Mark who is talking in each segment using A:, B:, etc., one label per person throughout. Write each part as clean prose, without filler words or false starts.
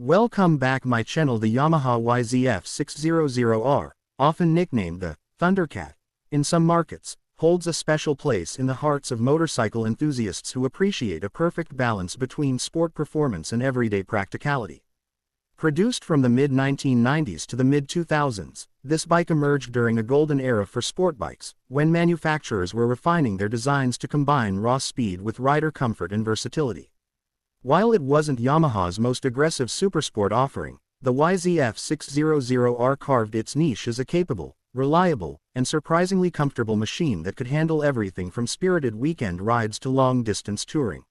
A: Welcome back my channel. The Yamaha YZF600R, often nicknamed the Thundercat, in some markets, holds a special place in the hearts of motorcycle enthusiasts who appreciate a perfect balance between sport performance and everyday practicality. Produced from the mid-1990s to the mid-2000s, this bike emerged during a golden era for sport bikes, when manufacturers were refining their designs to combine raw speed with rider comfort and versatility. While it wasn't Yamaha's most aggressive supersport offering, the YZF600R carved its niche as a capable, reliable, and surprisingly comfortable machine that could handle everything from spirited weekend rides to long-distance touring.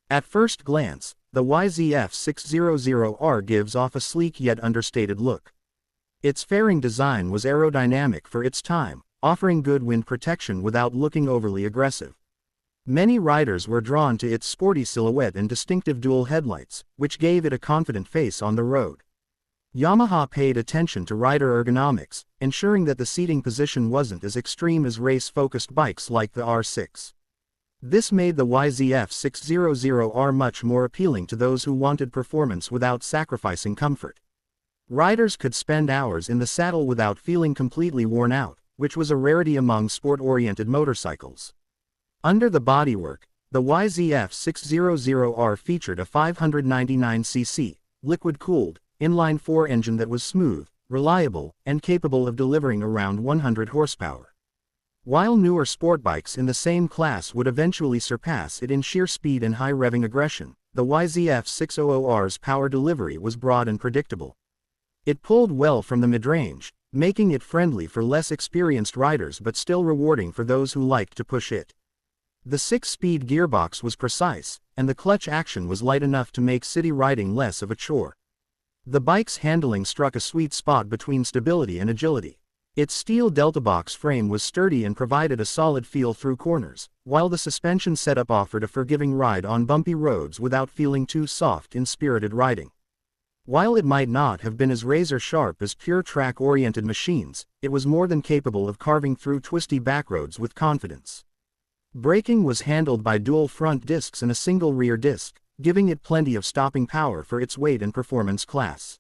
A: At first glance, the YZF600R gives off a sleek yet understated look. Its fairing design was aerodynamic for its time, offering good wind protection without looking overly aggressive. Many riders were drawn to its sporty silhouette and distinctive dual headlights, which gave it a confident face on the road. Yamaha paid attention to rider ergonomics, ensuring that the seating position wasn't as extreme as race-focused bikes like the R6. This made the YZF600R much more appealing to those who wanted performance without sacrificing comfort. Riders could spend hours in the saddle without feeling completely worn out, which was a rarity among sport-oriented motorcycles. Under the bodywork, the YZF600R featured a 599cc, liquid-cooled, inline-4 engine that was smooth, reliable, and capable of delivering around 100 horsepower. While newer sport bikes in the same class would eventually surpass it in sheer speed and high revving aggression, the YZF600R's power delivery was broad and predictable. It pulled well from the mid-range, making it friendly for less experienced riders but still rewarding for those who liked to push it. The 6-speed gearbox was precise, and the clutch action was light enough to make city riding less of a chore. The bike's handling struck a sweet spot between stability and agility. Its steel delta-box frame was sturdy and provided a solid feel through corners, while the suspension setup offered a forgiving ride on bumpy roads without feeling too soft in spirited riding. While it might not have been as razor-sharp as pure track-oriented machines, it was more than capable of carving through twisty backroads with confidence. Braking was handled by dual front discs and a single rear disc, giving it plenty of stopping power for its weight and performance class.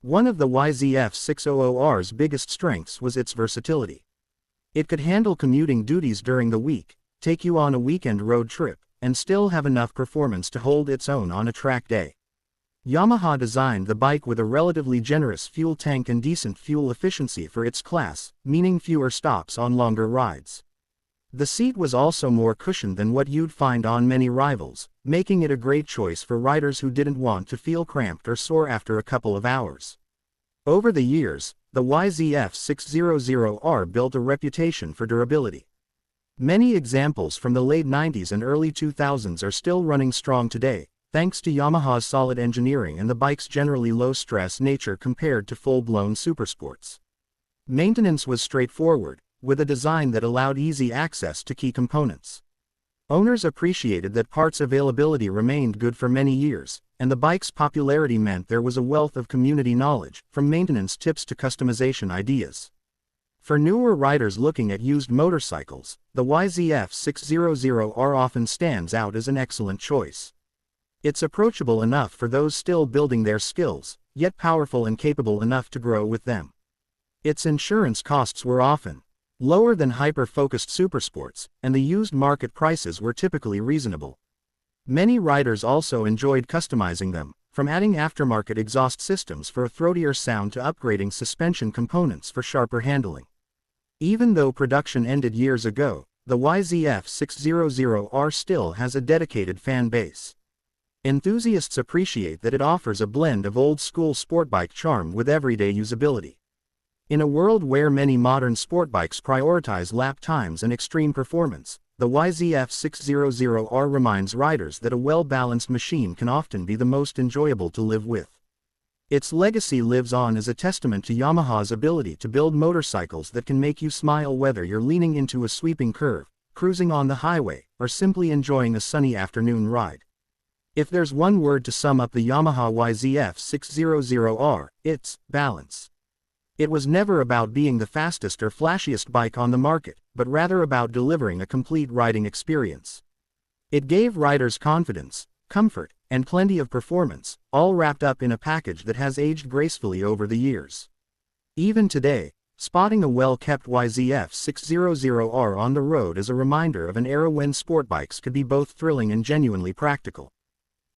A: One of the YZF600R's biggest strengths was its versatility. It could handle commuting duties during the week, take you on a weekend road trip, and still have enough performance to hold its own on a track day. Yamaha designed the bike with a relatively generous fuel tank and decent fuel efficiency for its class, meaning fewer stops on longer rides. The seat was also more cushioned than what you'd find on many rivals, making it a great choice for riders who didn't want to feel cramped or sore after a couple of hours. Over the years, the YZF600R built a reputation for durability. Many examples from the late 90s and early 2000s are still running strong today, thanks to Yamaha's solid engineering and the bike's generally low-stress nature compared to full-blown supersports. Maintenance was straightforward, with a design that allowed easy access to key components. Owners appreciated that parts availability remained good for many years, and the bike's popularity meant there was a wealth of community knowledge, from maintenance tips to customization ideas. For newer riders looking at used motorcycles, the YZF600R often stands out as an excellent choice. It's approachable enough for those still building their skills, yet powerful and capable enough to grow with them. Its insurance costs were often lower than hyper-focused supersports, and the used market prices were typically reasonable. Many riders also enjoyed customizing them, from adding aftermarket exhaust systems for a throatier sound to upgrading suspension components for sharper handling. Even though production ended years ago, the YZF600R still has a dedicated fan base. Enthusiasts appreciate that it offers a blend of old-school sportbike charm with everyday usability. In a world where many modern sport bikes prioritize lap times and extreme performance, the YZF600R reminds riders that a well-balanced machine can often be the most enjoyable to live with. Its legacy lives on as a testament to Yamaha's ability to build motorcycles that can make you smile whether you're leaning into a sweeping curve, cruising on the highway, or simply enjoying a sunny afternoon ride. If there's one word to sum up the Yamaha YZF600R, it's balance. It was never about being the fastest or flashiest bike on the market, but rather about delivering a complete riding experience. It gave riders confidence, comfort, and plenty of performance, all wrapped up in a package that has aged gracefully over the years. Even today, spotting a well-kept YZF600R on the road is a reminder of an era when sport bikes could be both thrilling and genuinely practical.